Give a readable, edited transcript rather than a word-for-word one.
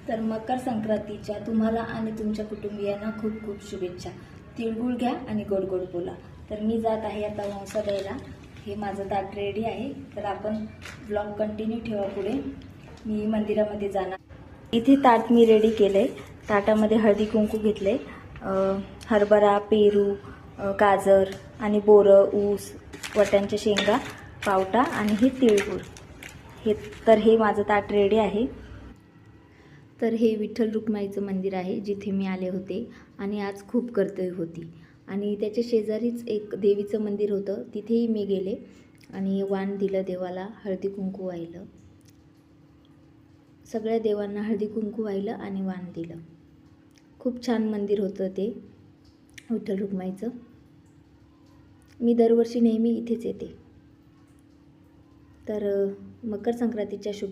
तर मकर संक्रांतीच्या तुम्हाला आणि तुमच्या कुटुंबियांना खूप खूप शुभेच्छा. तिळगुळ घ्या आणि गोड गोड बोला. तर मी जात आहे आता वंसा द्यायला. हे माझं ताट रेडी आहे. तर आपण ब्लॉग कंटिन्यू ठेवा पुढे. मी मंदिरामध्ये जाणार. इथे ताट मी रेडी केले. ताटामध्ये हळदी कुंकू घेतले, हरभरा, पेरू, गाजर आणि बोरं, ऊस, वट्यांच्या शेंगा, पावटा आणि हे तिळगुळ. हे माझं ताट रेडी आहे. तर हे विठ्ठल रुक्माईचं मंदिर आहे जिथे मी आले होते आणि आज खूप गर्दी होती. आणि त्याच्या शेजारीच एक देवीचं मंदिर होतं, तिथेही मी गेले आणि वाण दिलं देवाला, हळदी कुंकू वाहिलं. सगळ्या देवांना हळदी कुंकू वाहिलं आणि वाण दिलं. खूप छान मंदिर होतं ते विठ्ठल रुक्माईचं. मी दरवर्षी नेहमी इथेच येते. तर मकर संक्रांतीच्या शुभेच्छा.